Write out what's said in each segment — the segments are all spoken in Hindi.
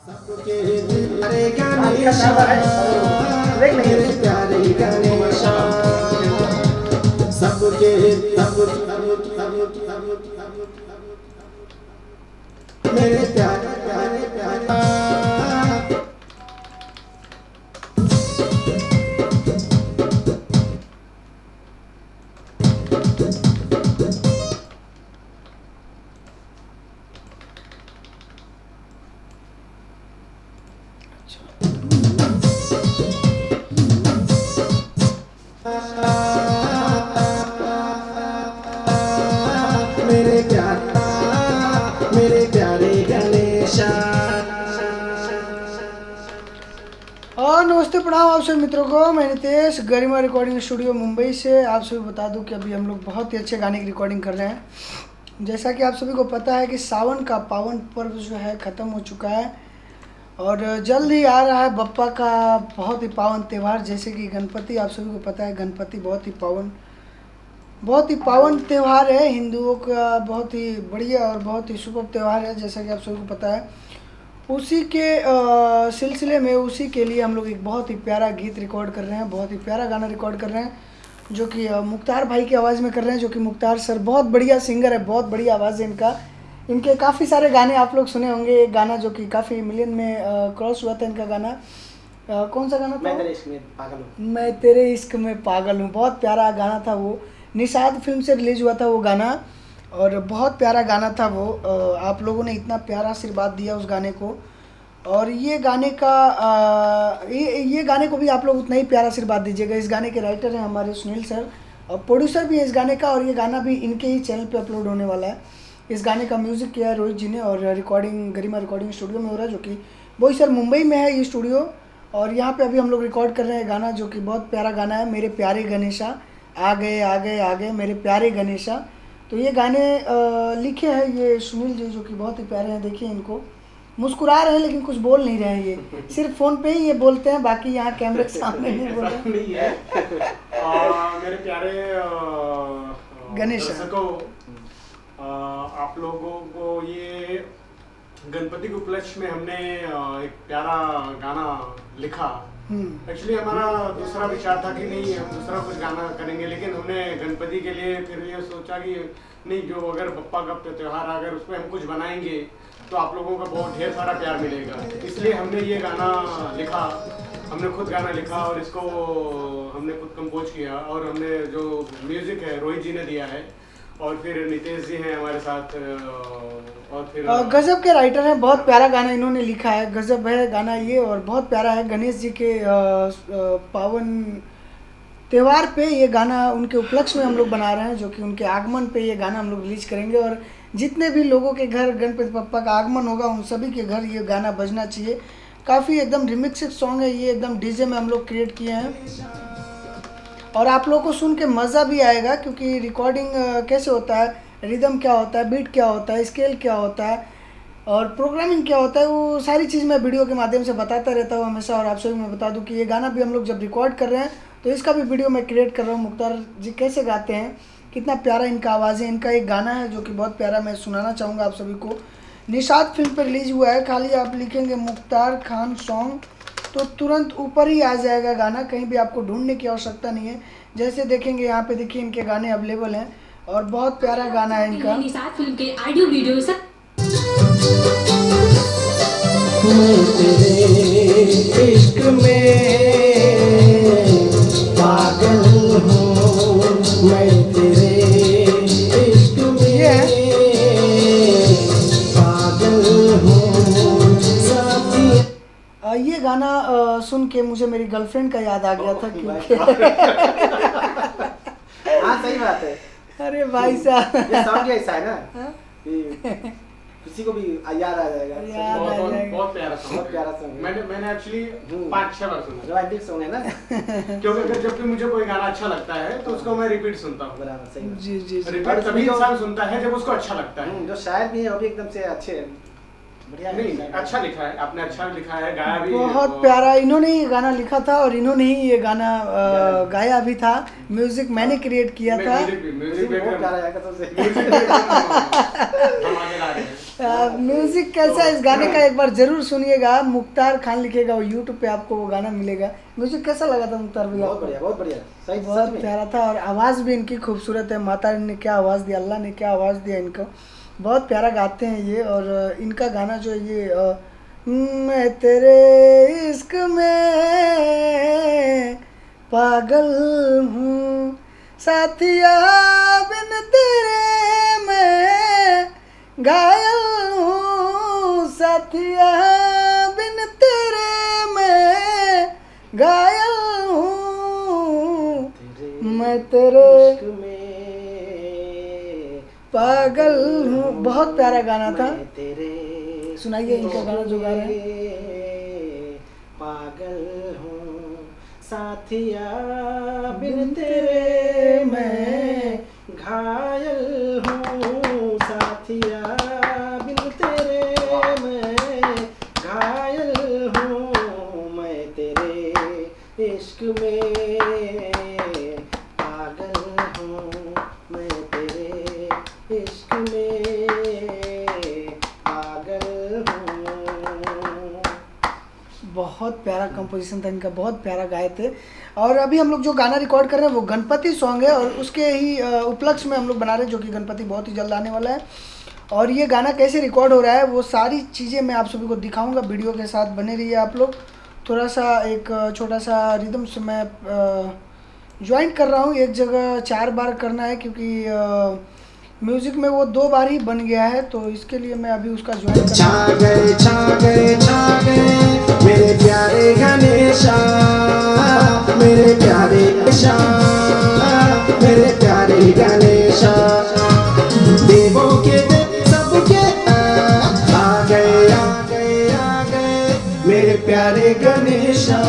सबके प्यारे गणेश मेरे प्यारे गणेश सबके मेरे प्यारे प्यारे प्यारे मेरे प्यारे गणेश। और नमस्ते प्रणाम आप सभी मित्रों को। मैं नितेश गरिमा रिकॉर्डिंग स्टूडियो मुंबई से आप सभी बता दूं कि अभी हम लोग बहुत ही अच्छे गाने की रिकॉर्डिंग कर रहे हैं। जैसा कि आप सभी को पता है कि सावन का पावन पर्व जो है ख़त्म हो चुका है और जल्द ही आ रहा है बप्पा का बहुत ही पावन त्यौहार, जैसे कि गणपति। आप सभी को पता है गणपति बहुत ही पावन त्यौहार है, हिंदुओं का बहुत ही बढ़िया और बहुत ही शुभ त्यौहार है, जैसा कि आप सभी को पता है। उसी के सिलसिले में उसी के लिए हम लोग एक बहुत ही प्यारा गीत रिकॉर्ड कर रहे हैं, बहुत ही प्यारा गाना रिकॉर्ड कर रहे हैं, जो कि मुख्तार भाई की आवाज़ में कर रहे हैं। जो कि मुख्तार सर बहुत बढ़िया सिंगर है, बहुत बढ़िया आवाज़ है इनका। इनके काफ़ी सारे गाने आप लोग सुने होंगे। एक गाना जो कि काफ़ी मिलियन में क्रॉस हुआ था इनका गाना, कौन सा गाना था? मैं तेरे इश्क में पागल हूँ। मैं तेरे इश्क में पागल हूँ, बहुत प्यारा गाना था वो। निषाद फिल्म से रिलीज़ हुआ था वो गाना और बहुत प्यारा गाना था वो। आप लोगों ने इतना प्यारा आशीर्वाद दिया उस गाने को, और ये गाने का ये गाने को भी आप लोग उतना ही प्यारा आशीर्वाद दीजिएगा। इस गाने के राइटर हैं हमारे सुनील सर और प्रोड्यूसर भी है इस गाने का, और ये गाना भी इनके ही चैनल पे अपलोड होने वाला है। इस गाने का म्यूज़िक किया है रोहित जी ने और रिकॉर्डिंग गरिमा रिकॉर्डिंग स्टूडियो में हो रहा है, जो कि वही सर मुंबई में है ये स्टूडियो। और यहाँ पे अभी हम लोग रिकॉर्ड कर रहे हैं गाना, जो कि बहुत प्यारा गाना है, मेरे प्यारे गणेशा आ गए आ गए आ गए मेरे प्यारे गणेशा। तो ये गाने लिखे हैं ये सुनील जी, जो कि बहुत ही प्यारे हैं। देखिए इनको, मुस्कुरा रहे हैं लेकिन कुछ बोल नहीं रहे हैं, ये सिर्फ फ़ोन पे ही ये बोलते हैं, बाकी यहाँ कैमरे के सामने नहीं बोल रहे नहीं है। मेरे प्यारे गणेश दर्शकों, आप लोगों को ये गणपति के उपलक्ष्य में हमने एक प्यारा गाना लिखा। एक्चुअली हमारा दूसरा विचार था कि नहीं हम दूसरा कुछ गाना करेंगे, लेकिन हमने गणपति के लिए फिर ये सोचा कि नहीं, जो अगर बप्पा का त्यौहार अगर उस पर हम कुछ बनाएंगे तो आप लोगों का बहुत ढेर सारा प्यार मिलेगा, इसलिए हमने ये गाना लिखा। हमने खुद गाना लिखा और इसको हमने खुद कंपोज किया, और हमने जो म्यूजिक है रोहित जी ने दिया है, और फिर नितेश जी हैं हमारे साथ, और फिर गजब के राइटर हैं। बहुत प्यारा गाना इन्होंने लिखा है, गजब है गाना ये, और बहुत प्यारा है। गणेश जी के पावन त्यौहार पे ये गाना उनके उपलक्ष्य में हम लोग बना रहे हैं, जो कि उनके आगमन पे ये गाना हम लोग रिलीज करेंगे। और जितने भी लोगों के घर गणपति बप्पा का आगमन होगा उन सभी के घर ये गाना बजना चाहिए। काफ़ी एकदम रिमिक्स सॉन्ग है ये, एकदम डीजे में हम लोग क्रिएट किए हैं, और आप लोगों को सुन के मज़ा भी आएगा, क्योंकि रिकॉर्डिंग कैसे होता है, रिदम क्या होता है, बीट क्या होता है, स्केल क्या होता है और प्रोग्रामिंग क्या होता है, वो सारी चीज़ मैं वीडियो के माध्यम से बताता रहता हूँ हमेशा। और आप सभी मैं बता दूँ कि ये गाना भी हम लोग जब रिकॉर्ड कर रहे हैं तो इसका भी वीडियो मैं क्रिएट कर रहा हूँ। मुख्तार जी कैसे गाते हैं, कितना प्यारा इनका आवाज़ है। इनका एक गाना है जो कि बहुत प्यारा, मैं सुनाना चाहूँगा आप सभी को। निषाद फिल्म पर रिलीज़ हुआ है, खाली आप लिखेंगे मुख्तार खान सॉन्ग तो तुरंत ऊपर ही आ जाएगा गाना, कहीं भी आपको ढूंढने की आवश्यकता नहीं है। जैसे देखेंगे यहाँ पे देखिए इनके गाने अवेलेबल हैं और बहुत प्यारा गाना है इनका। निषाद फिल्म के ऑडियो वीडियो सब मैं तेरे इश्क में पागल हूँ, मैं तेरे इश्क में पागल हूँ साथी। ये गाना सुन के मुझे मेरी गर्लफ्रेंड का याद आ गया था, क्योंकि हाँ सही बात है। अरे भाई साहब ये सॉन्ग ही ऐसा है ना हाँ? कि किसी को भी याद आ जाएगा। याद आ जाएगा। बहुत प्यारा सॉन्ग बहुत प्यारा सॉन्ग है। मैंने एक्चुअली 5-6 बार सुना, रोमांटिक सॉन्ग है ना। क्योंकि अगर जब भी मुझे कोई गाना अच्छा लगता है तो उसको मैं रिपीट सुनता हूँ। बराबर सही बात। जी जी जी। रिपीट तभी इंसान सुनता है जब उसको अच्छा लगता है। जो शायर भी है वो भी एकदम से अच्छे हैं। बढ़िया है। नहीं, अच्छा लिखा है आपने, अच्छा लिखा है, गाया भी बहुत प्यारा। इन्होंने ही गाना लिखा था और इन्होंने ही ये गाना गाया भी था। म्यूजिक मैंने क्रिएट किया था। म्यूजिक भी बहुत प्यारा है कसम से। हम आगे ला रहे हैं। म्यूजिक कैसा है इस गाने का एक बार जरूर सुनिएगा। मुख्तार खान लिखेगा और यूट्यूब पे आपको वो गाना मिलेगा। म्यूजिक कैसा लगा था मुख्तार भैया? बहुत बढ़िया, बहुत बढ़िया। सही, बहुत सच में। प्यारा था और आवाज़ भी इनकी खूबसूरत है। माता रानी ने क्या आवाज़ दी, अल्लाह ने क्या आवाज़ दिया इनको, बहुत प्यारा गाते हैं ये। और इनका गाना जो है ये मैं तेरे इश्क में पागल हूँ साथिया, बिन तेरे मैं घायल हूँ साथिया, बिन तेरे मैं घायल हूँ, मैं तेरे इश्क में पागल हूँ। बहुत प्यारा गाना था। मैं तेरे सुनाइए इनका गाना जो गा रहे हैं। पागल हूँ साथिया, बिन तेरे मैं घायल हूँ साथिया, बिन तेरे मैं घायल हूँ, मैं तेरे इश्क में पागल हूँ, मैं तेरे इश्क में पागल हूँ। बहुत प्यारा कंपोजिशन था इनका, बहुत प्यारा गाए थे। और अभी हम लोग जो गाना रिकॉर्ड कर रहे हैं वो गणपति सॉन्ग है और उसके ही उपलक्ष्य में हम लोग बना रहे हैं, जो कि गणपति बहुत ही जल्द आने वाला है। और ये गाना कैसे रिकॉर्ड हो रहा है वो सारी चीज़ें मैं आप सभी को दिखाऊंगा, वीडियो के साथ बने रहिए आप लोग। थोड़ा सा एक छोटा सा रिदम से मैं ज्वाइंट कर रहा हूँ। एक जगह 4 बार करना है क्योंकि म्यूज़िक में वो 2 बार ही बन गया है, तो इसके लिए मैं अभी उसका ज्वाइंट छा गए छा गए छा गए मेरे प्यारे गणेशा, मेरे प्यारे गणेशा, मेरे प्यारे गणेशा, देवों के देव सबके आ गए आ गए आ गए मेरे प्यारे गणेशा,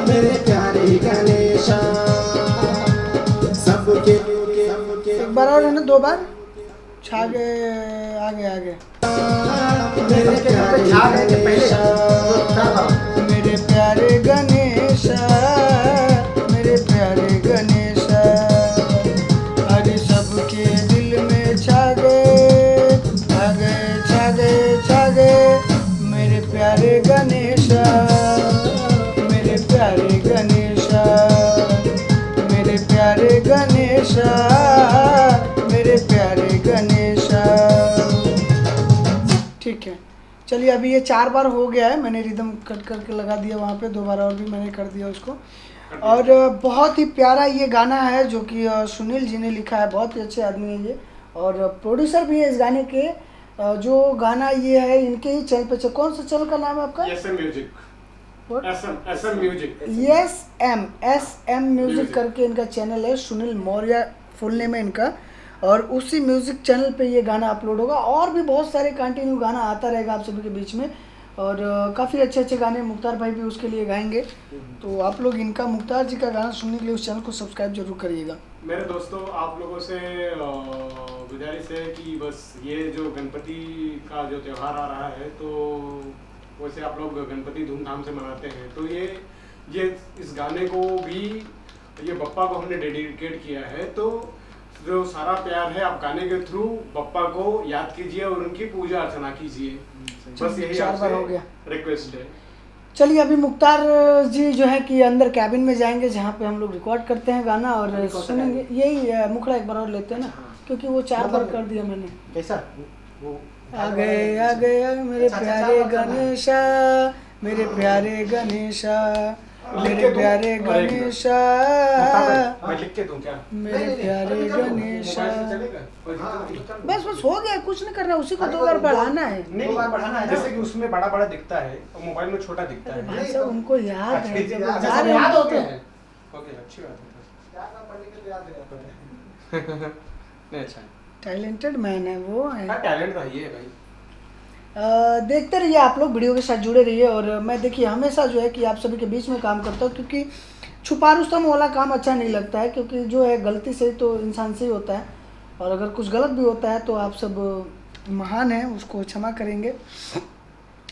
मेरे प्यारे गणेशा, सबके एक बार और है ना, 2 बार छा गए आगे आगे। मेरे प्यारे गणेशा, मेरे प्यारे गणेशा, मेरे प्यारे गणेशा, अरे सबके दिल में छा गए छा गए छा गए छा गए मेरे प्यारे गणेशा, मेरे प्यारे गणेशा, मेरे प्यारे गणेशा, मेरे प्यारे गणेशा। ठीक है, चलिए अभी ये 4 बार हो गया है, मैंने रिदम कट करके लगा दिया वहाँ पे, 2 बार और भी मैंने कर दिया उसको। और बहुत ही प्यारा ये गाना है जो कि सुनील जी ने लिखा है, बहुत ही अच्छे आदमी हैं ये और प्रोड्यूसर भी है इस गाने के। जो गाना ये है इनके ही चैनल पे, कौन सा चैनल का नाम है आपका? SM music, What? SM music, SM music करके इनका चैनल है, सुनील मौर्य फुल नेम है इनका। और उसी म्यूजिक चैनल पे ये गाना अपलोड होगा और भी बहुत सारे कंटिन्यू गाना आता रहेगा आप सभी के बीच में। और काफ़ी अच्छे अच्छे गाने मुख्तार भाई भी उसके लिए गाएंगे, तो आप लोग इनका मुख्तार जी का गाना सुनने के लिए उस चैनल को सब्सक्राइब जरूर करिएगा। मेरे दोस्तों आप लोगों से गुजारिश है कि बस ये जो गणपति का जो त्यौहार आ रहा है, तो वैसे आप लोग गणपति धूमधाम से मनाते हैं, तो ये इस गाने को भी ये बप्पा को हमने डेडिकेट किया है। तो जो सारा प्यार है आप गाने के थ्रू बप्पा को याद कीजिए और उनकी पूजा अर्चना कीजिए, बस यही 4 बार हो गया। आपसे रिक्वेस्ट है। चलिए अभी मुख्तार जी जो है कि अंदर कैबिन में जाएंगे जहाँ पे हम लोग रिकॉर्ड करते हैं गाना और सुनेंगे। यही मुखड़ा एक बार और लेते हैं ना, क्योंकि वो 4 बार कर दिया मैंने। कैसा वो आ गए आ गए मेरे प्यारे गणेशा, मेरे प्यारे गणेशा, मेरे प्यारे गणेशा, मैं लिख के दूं क्या? मेरे प्यारे गणेशा। चलेगा? बस बस हो गया, कुछ नहीं करना, उसी को 2 बार बढ़ाना है। नहीं, 2 बार बढ़ाना है ना? जैसे कि उसमें बड़ा बड़ा दिखता है और मोबाइल में छोटा दिखता है। भाई साहब उनको याद है, जब अच्छा, जा रहे याद हो होते तो हैं। ओके, अच्छी बात है। नहीं, अच्छा है। टैलेंटेड मैन है वो है। हाँ, टैलेंट तो ये है भाई। देखते रहिए आप लोग, वीडियो के साथ जुड़े रहिए। और मैं देखिए हमेशा जो है कि आप सभी के बीच में काम करता हूँ, क्योंकि छुपा रुस्तम वाला काम अच्छा नहीं लगता है, क्योंकि जो है गलती से तो इंसान से ही होता है और अगर कुछ गलत भी होता है तो आप सब महान हैं, उसको क्षमा करेंगे।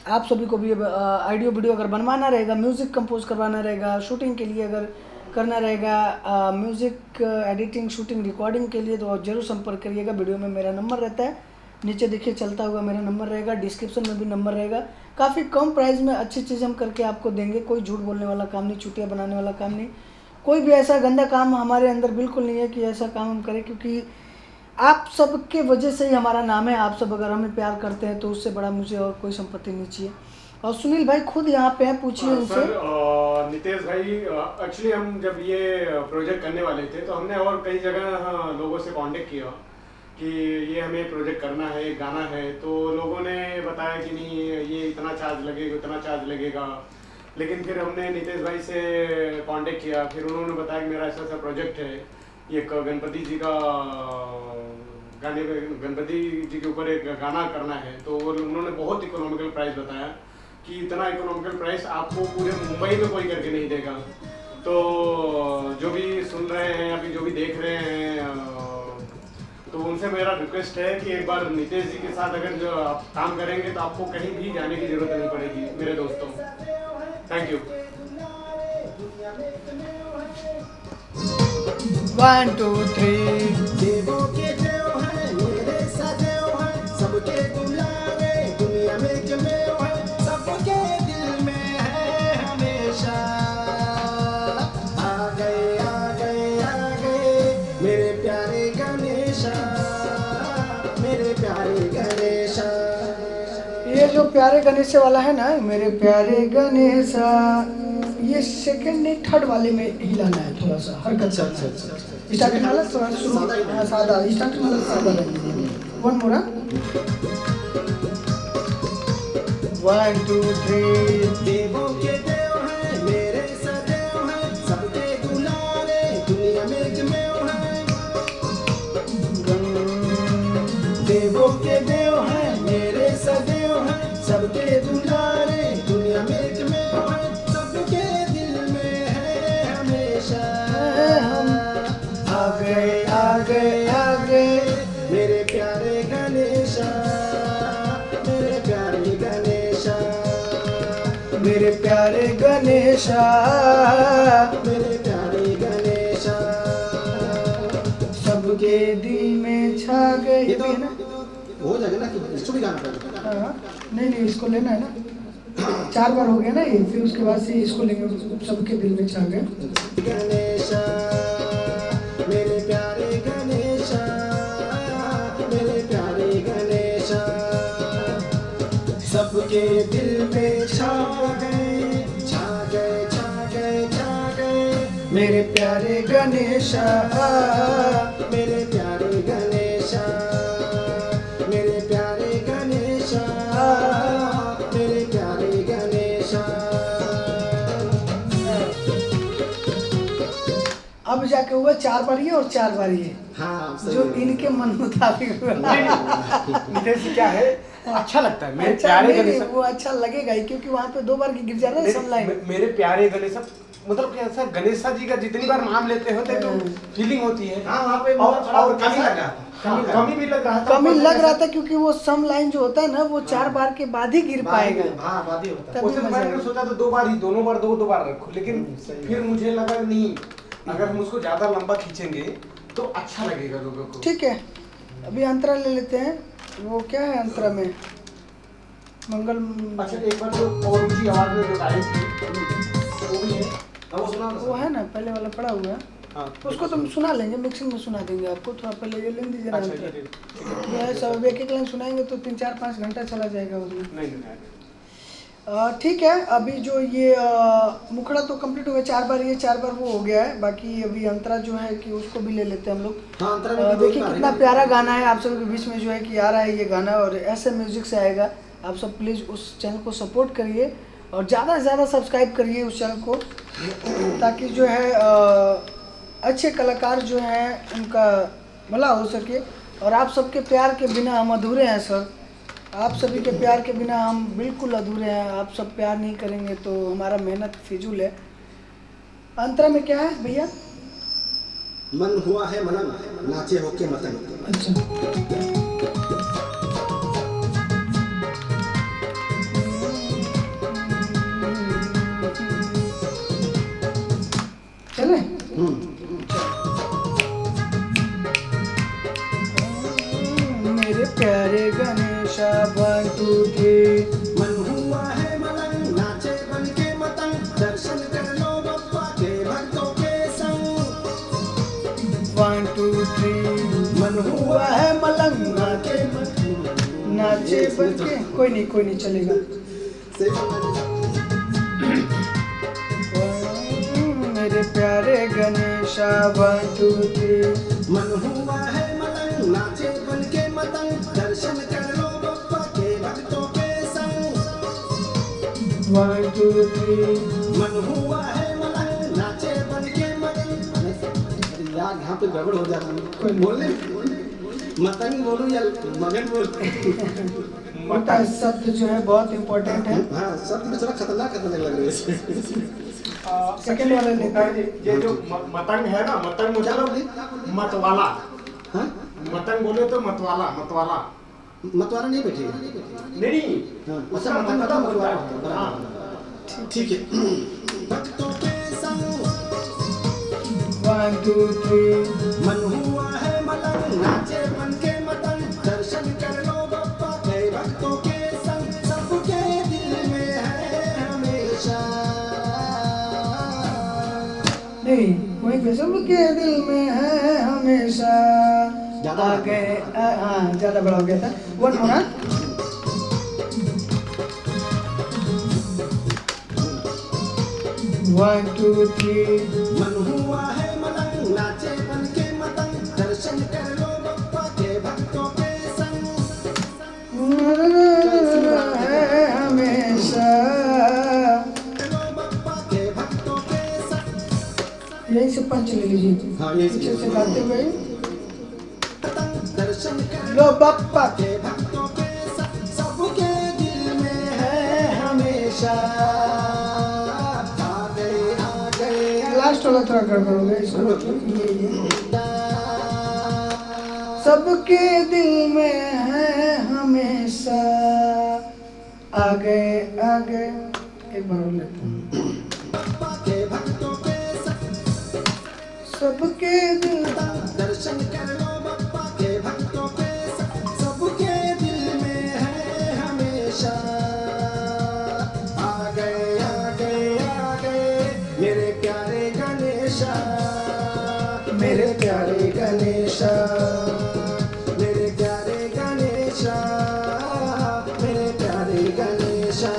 आप सभी को भी ऑडियो वीडियो अगर बनवाना रहेगा, म्यूज़िक कंपोज करवाना रहेगा, शूटिंग के लिए अगर करना रहेगा, म्यूज़िक एडिटिंग शूटिंग रिकॉर्डिंग के लिए, तो आप जरूर संपर्क करिएगा। वीडियो में मेरा नंबर रहता है, नीचे देखिए चलता हुआ मेरा नंबर रहेगा, डिस्क्रिप्शन में भी नंबर रहेगा। काफ़ी कम प्राइस में अच्छी चीज़ हम करके आपको देंगे। कोई झूठ बोलने वाला काम नहीं, चुटिया बनाने वाला काम नहीं, कोई भी ऐसा गंदा काम हमारे अंदर बिल्कुल नहीं है कि ऐसा काम हम करें, क्योंकि आप सबके वजह से ही हमारा नाम है। आप सब अगर हमें प्यार करते हैं तो उससे बड़ा मुझे और कोई संपत्ति नहीं चाहिए। और सुनील भाई खुद यहाँ पे हैं, पूछिए उनसे। सर नितेश भाई, एक्चुअली हम जब ये प्रोजेक्ट करने वाले थे तो हमने और कई जगह लोगों से कांटेक्ट किया कि ये हमें प्रोजेक्ट करना है, गाना है, तो लोगों ने बताया कि नहीं ये इतना चार्ज लगेगा, उतना चार्ज लगेगा। लेकिन फिर हमने नितेश भाई से कांटेक्ट किया, फिर उन्होंने बताया कि मेरा ऐसा ऐसा प्रोजेक्ट है, ये गणपति जी का गणपति जी के ऊपर एक गाना करना है। तो उन्होंने बहुत इकोनॉमिकल प्राइस बताया कि इतना इकोनॉमिकल प्राइस आपको पूरे मुंबई में कोई करके नहीं देगा। तो जो भी सुन रहे हैं, अभी जो भी देख रहे हैं, तो उनसे मेरा रिक्वेस्ट है कि एक बार नितेश जी के साथ अगर जो आप काम करेंगे तो आपको कहीं भी जाने की जरूरत नहीं पड़ेगी मेरे दोस्तों। Thank you. 1 2 3 देवों के देव हैं, मेरे सदैव हैं, सबके दुलारे, दुनिया में जमे हैं, सबके दिल में है हमेशा। आ गए आ गए आ गए मेरे प्यारे गणेशा, मेरे प्यारे गणेशा। ये जो प्यारे गणेश वाला है ना, मेरे प्यारे गणेशा, ये सेकंड नहीं थर्ड वाले में हिलाना है थोड़ा सा, हरकत। स्टार्टिंग वाला थोड़ा शुरू, हाँ सादा, स्टार्टिंग वाला सादा है। वन मोर, 1 2 3 देवों के देव हैं, मेरे सदैव हैं, सबके दुलारे, दुनिया में जमे हैं। देवों के देव हैं, मेरे सदैव हैं, सबके दुलारे, दुनिया में जमे हैं, सबके दिल में है हमेशा। आ गए आ गए आ गए मेरे प्यारे गणेशा, मेरे प्यारे गणेशा, मेरे प्यारे गणेशा, मेरे प्यारे गणेशा। सबके दिल में छा गए। ये तो है ना? हो जाएगा ना कि इसको भी गाना पड़ेगा। हाँ, नहीं नहीं, इसको लेना है ना, 4 बार हो गया ना ये, फिर उसके बाद से इसको लेंगे, सबके दिल में छा गए। गणेशा, मेरे प्यारे गणेशा, मेरे प्यारे गणेशा, सबके दिल में छा गए, छा गए, छा गए, छा गए मेरे प्यारे गणेशा, मेरे प्यारे गणेशा, मेरे प्यारे गणेशा, मेरे प्यारे गणेशा। अब जाके हुआ 4 बार ये और 4 बार ये, हाँ, सही जो है। इनके मन मुताबिक हुआ। नितेश जी क्या है, अच्छा लगता है मेरे अच्छा, प्यारे नहीं, गणेश। नहीं, वो अच्छा लगेगा ही, क्योंकि वहाँ पे 2 बार की गिर जा रहा है सब लाइन। मेरे प्यारे गणेश, मतलब क्या सर, गणेशा जी का जितनी बार नाम लेते होते तो फीलिंग होती है। हाँ, वहाँ पे और कमी लग रहा था। कमी भी लग रहा था। कमी लग रहा था, क्योंकि वो सम लाइन जो होता है ना, वो 4 बार के बाद ही गिर पाएगा। हाँ, बात ही होता है। तभी उससे मजा मैंने आएगा। सोचा तो 2 बार ही, दोनों बार दो बार रखो, लेकिन सही फिर मुझे लगा नहीं, अगर हम उसको ज्यादा लंबा खींचेंगे तो अच्छा लगेगा लोगों को। ठीक है, अभी अंतरा ले लेते हैं। वो क्या है अंतरा में, मंगल। अच्छा, एक बार जो और ऊंची आवाज में जो गाई थी वो भी है। वो सुना वो है ना, पहले वाला पड़ा हुआ है, हाँ, उसको तुम सुना लेंगे, मिक्सिंग में सुना देंगे आपको। थोड़ा पहले ये ले दीजिए ना अच्छा, अंतरा। ये ये सब एक एक लाइन सुनाएंगे तो 3-4-5 घंटा चला जाएगा उसमें। नहीं नहीं। ठीक है, अभी जो ये मुखड़ा तो कंप्लीट हो गया, 4 बार ये 4 बार वो हो गया है। बाकी अभी अंतरा जो है कि उसको भी ले लेते हैं हम लोग। हाँ, अंतरा में भी देखिए दो कितना बार है। प्यारा गाना है, आप सबके बीच में जो है कि आ रहा है ये गाना, और ऐसे म्यूजिक से आएगा। आप सब प्लीज़ उस चैनल को सपोर्ट करिए और ज़्यादा से ज़्यादा सब्सक्राइब करिए उस चैनल को, ताकि जो है अच्छे कलाकार जो हैं उनका भला हो सके। और आप सबके प्यार के बिना हम अधूरे हैं सर, आप सभी के प्यार के बिना हम बिल्कुल अधूरे हैं। आप सब प्यार नहीं करेंगे तो हमारा मेहनत फिजूल है। अंतरा में क्या है भैया? मन हुआ है मनन, नाचे होके मतन। अच्छा, चले। मेरे प्यारे बन के कोई नहीं चलेगा। मेरे प्यारे गणेशा 1 2 3 मन हुआ है मलंग नाचे बन के मतंग दर्शन कर लो बप्पा के भक्तों के संग 1 2 3 मन हुआ है मलंग नाचे बन के मतंग। अरे यार यहाँ पे गड़बड़ हो जाता है, कोई बोले मतंग बोलूं या मगन बोलूं? मोटा शब्द जो है बहुत इम्पोर्टेंट है। हाँ सब में थोड़ा खतरनाक लग रही है। सेकंड वाला लेता है। ये जो मतंग है ना, मतंग मतलब मतवाला। हाँ मतंग बोले तो मतवाला। मतवारा नहीं बैठेगा। नहीं हाँ, उसका अच्छा, मतंग मतलब मतवाला होता है। होता है। हाँ। ठीक है। भक्तों के संग 1 2 3 मन हुआ है मलंग नाचे बन के मतंग दर्शन कर लो बप्पा के भक्तों के संग सबके दिल में है हमेशा। नहीं वही पे सबके दिल में है हमेशा। ज्यादा आ गए हाँ ज़्यादा बड़ा हो गया था। 1 more हाँ? 1 2 3 मन हुआ है मलंग नाचे बन के मतंग दर्शन कर लो बप्पा के भक्तों के संग है हमेशा। लो बप्पा के भक्तों के संग। यही से पंच ले लीजिए। हाँ, यही से। पीछे से गाते हुए दर्शन कर लो बप्पा के भक्तों के संग सबके दिल में है हमेशा। आ गए लास्ट वाला थोड़ा गड़बड़ हो गया इसको। ये सबके दिल में है हमेशा। आ गए एक बार और लेते हैं। बप्पा के भक्तों के संग सबके दिल दर्शन कर लो बप्पा के भक्तों के संग सबके दिल में है हमेशा। आ गए मेरे प्यारे गणेशा मेरे प्यारे गणेशा मेरे प्यारे गणेशा मेरे प्यारे गणेशा।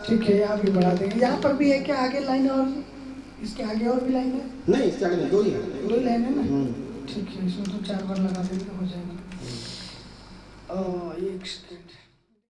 ठीक है यहाँ भी बढ़ा देंगे। यहाँ पर भी है क्या आगे लाइन और इसके आगे और भी लाइन है? नहीं इसके आगे नहीं, दो ही है। 2 लाइन है ना? हम्म। ठीक है इसमें तो 4 बार लगा देंगे हो जाएगा। एक सेकेंड।